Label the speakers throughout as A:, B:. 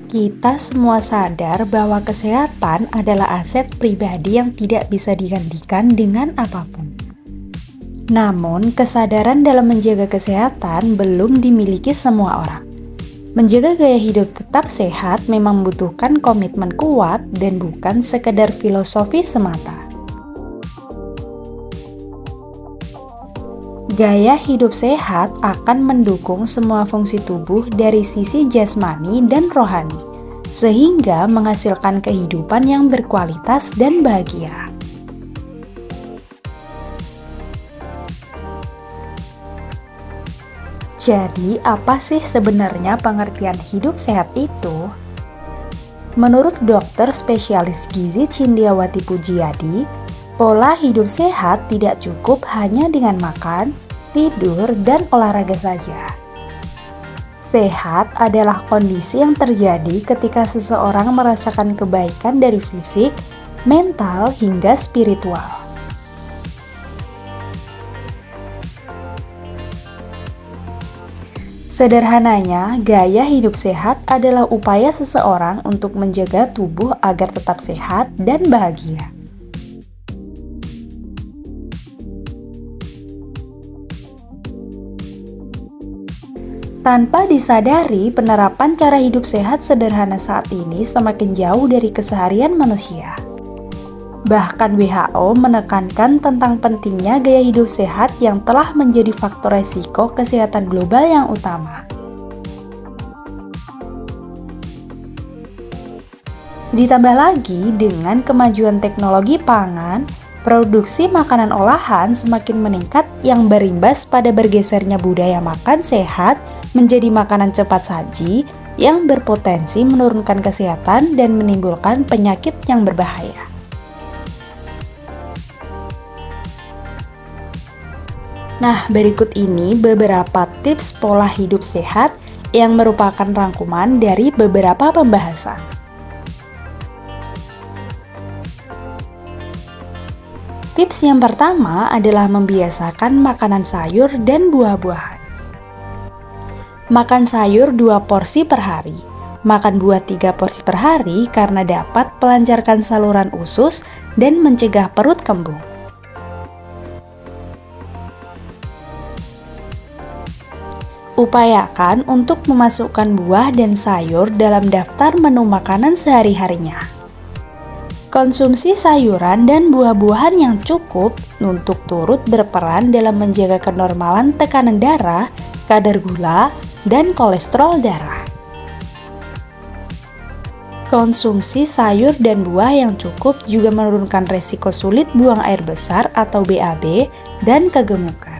A: Kita semua sadar bahwa kesehatan adalah aset pribadi yang tidak bisa digantikan dengan apapun. Namun, kesadaran dalam menjaga kesehatan belum dimiliki semua orang. Menjaga gaya hidup tetap sehat memang membutuhkan komitmen kuat dan bukan sekedar filosofi semata. Gaya hidup sehat akan mendukung semua fungsi tubuh dari sisi jasmani dan rohani, sehingga menghasilkan kehidupan yang berkualitas dan bahagia. Jadi, apa sih sebenarnya pengertian hidup sehat itu? Menurut dokter spesialis gizi Cindiawati Pujiadi, pola hidup sehat tidak cukup hanya dengan makan, tidur, dan olahraga saja. Sehat adalah kondisi yang terjadi ketika seseorang merasakan kebaikan dari fisik, mental, hingga spiritual. Sederhananya, gaya hidup sehat adalah upaya seseorang untuk menjaga tubuh agar tetap sehat dan bahagia. Tanpa disadari, penerapan cara hidup sehat sederhana saat ini semakin jauh dari keseharian manusia. Bahkan WHO menekankan tentang pentingnya gaya hidup sehat yang telah menjadi faktor resiko kesehatan global yang utama. Ditambah lagi dengan kemajuan teknologi pangan, produksi makanan olahan semakin meningkat yang berimbas pada bergesernya budaya makan sehat menjadi makanan cepat saji yang berpotensi menurunkan kesehatan dan menimbulkan penyakit yang berbahaya. Nah, berikut ini beberapa tips pola hidup sehat yang merupakan rangkuman dari beberapa pembahasan. Tips yang pertama adalah membiasakan makanan sayur dan buah-buahan. Makan sayur 2 porsi per hari, makan buah 3 porsi per hari karena dapat melancarkan saluran usus dan mencegah perut kembung. Upayakan untuk memasukkan buah dan sayur dalam daftar menu makanan sehari-harinya. Konsumsi sayuran dan buah-buahan yang cukup untuk turut berperan dalam menjaga kenormalan tekanan darah, kadar gula, dan kolesterol darah. Konsumsi sayur dan buah yang cukup juga menurunkan resiko sulit buang air besar atau BAB dan kegemukan.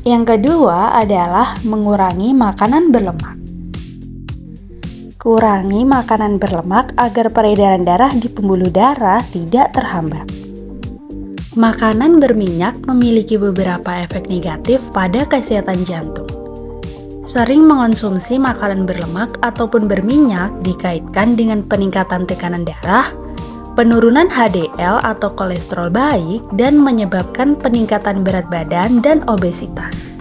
A: Yang kedua adalah mengurangi makanan berlemak. Kurangi makanan berlemak agar peredaran darah di pembuluh darah tidak terhambat. Makanan berminyak memiliki beberapa efek negatif pada kesehatan jantung. Sering mengonsumsi makanan berlemak ataupun berminyak dikaitkan dengan peningkatan tekanan darah, penurunan HDL atau kolesterol baik, dan menyebabkan peningkatan berat badan dan obesitas.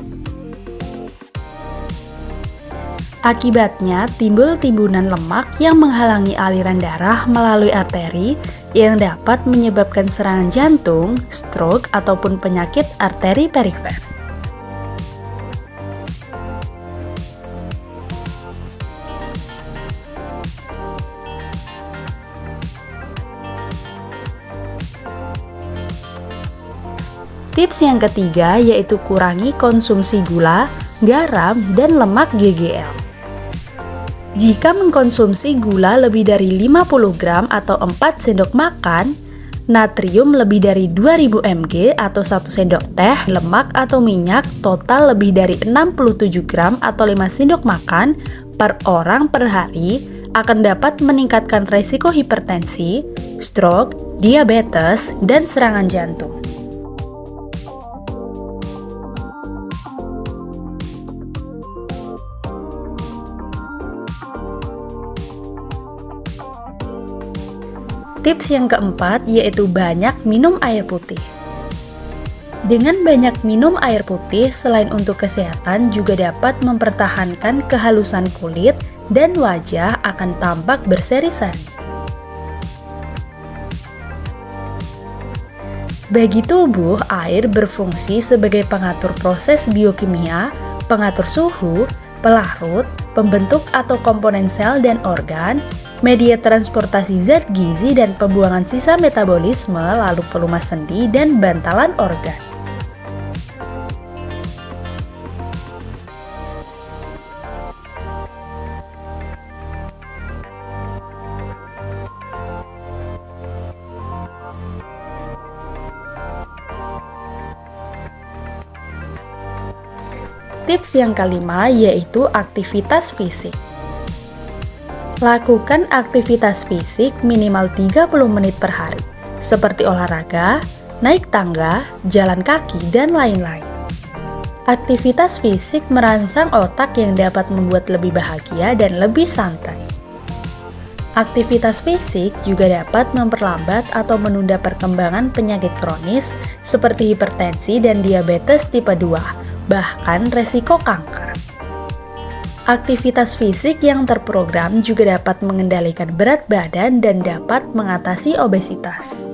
A: Akibatnya, timbul timbunan lemak yang menghalangi aliran darah melalui arteri yang dapat menyebabkan serangan jantung, stroke, ataupun penyakit arteri perifer. Tips yang ketiga yaitu kurangi konsumsi gula, garam, dan lemak GGL. Jika mengkonsumsi gula lebih dari 50 gram atau 4 sendok makan, natrium lebih dari 2000 mg atau 1 sendok teh, lemak atau minyak total lebih dari 67 gram atau 5 sendok makan per orang per hari akan dapat meningkatkan resiko hipertensi, stroke, diabetes, dan serangan jantung. Tips yang keempat yaitu banyak minum air putih. Dengan banyak minum air putih, selain untuk kesehatan juga dapat mempertahankan kehalusan kulit dan wajah akan tampak berseri-seri. Bagi tubuh, air berfungsi sebagai pengatur proses biokimia, pengatur suhu, pelarut, pembentuk atau komponen sel dan organ, media transportasi zat gizi dan pembuangan sisa metabolisme, lalu pelumas sendi dan bantalan organ. Tips yang kelima yaitu aktivitas fisik. Lakukan aktivitas fisik minimal 30 menit per hari, seperti olahraga, naik tangga, jalan kaki, dan lain-lain. Aktivitas fisik merangsang otak yang dapat membuat lebih bahagia dan lebih santai. Aktivitas fisik juga dapat memperlambat atau menunda perkembangan penyakit kronis seperti hipertensi dan diabetes tipe 2, bahkan resiko kanker. Aktivitas fisik yang terprogram juga dapat mengendalikan berat badan dan dapat mengatasi obesitas.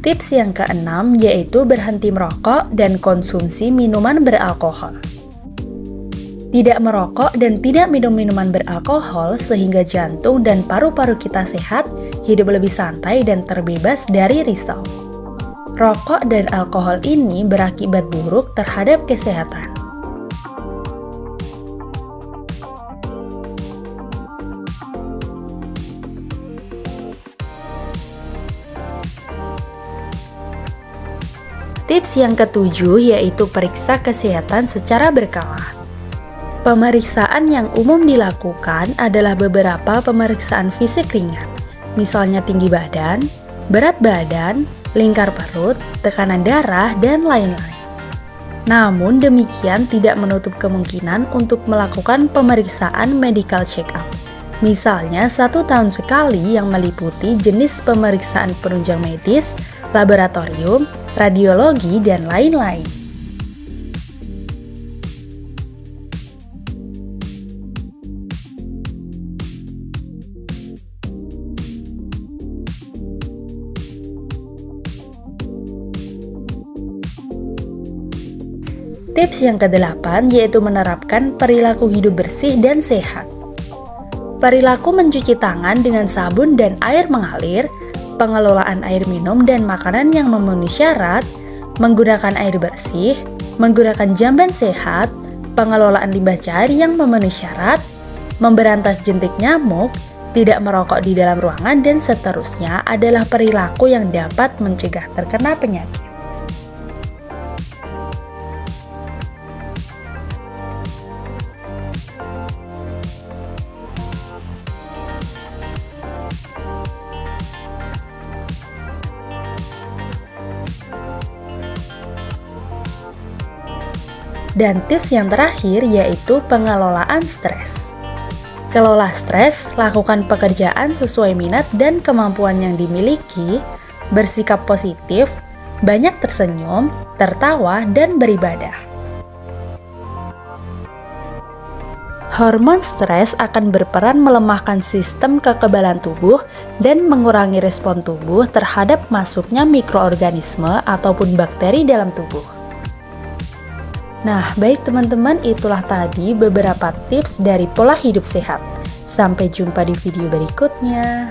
A: Tips yang keenam yaitu berhenti merokok dan konsumsi minuman beralkohol. Tidak merokok dan tidak minum minuman beralkohol sehingga jantung dan paru-paru kita sehat, hidup lebih santai dan terbebas dari risau. Rokok dan alkohol ini berakibat buruk terhadap kesehatan. Tips yang ketujuh yaitu periksa kesehatan secara berkala. Pemeriksaan yang umum dilakukan adalah beberapa pemeriksaan fisik ringan, misalnya tinggi badan, berat badan, lingkar perut, tekanan darah, dan lain-lain. Namun demikian tidak menutup kemungkinan untuk melakukan pemeriksaan medical check-up, misalnya 1 tahun sekali yang meliputi jenis pemeriksaan penunjang medis, laboratorium, radiologi, dan lain-lain. Tips yang kedelapan yaitu menerapkan perilaku hidup bersih dan sehat. Perilaku mencuci tangan dengan sabun dan air mengalir, pengelolaan air minum dan makanan yang memenuhi syarat, menggunakan air bersih, menggunakan jamban sehat, pengelolaan limbah cair yang memenuhi syarat, memberantas jentik nyamuk, tidak merokok di dalam ruangan, dan seterusnya adalah perilaku yang dapat mencegah terkena penyakit. Dan tips yang terakhir yaitu pengelolaan stres. Kelola stres, lakukan pekerjaan sesuai minat dan kemampuan yang dimiliki, bersikap positif, banyak tersenyum, tertawa, dan beribadah. Hormon stres akan berperan melemahkan sistem kekebalan tubuh dan mengurangi respon tubuh terhadap masuknya mikroorganisme ataupun bakteri dalam tubuh. Nah, baik teman-teman, itulah tadi beberapa tips dari pola hidup sehat. Sampai jumpa di video berikutnya.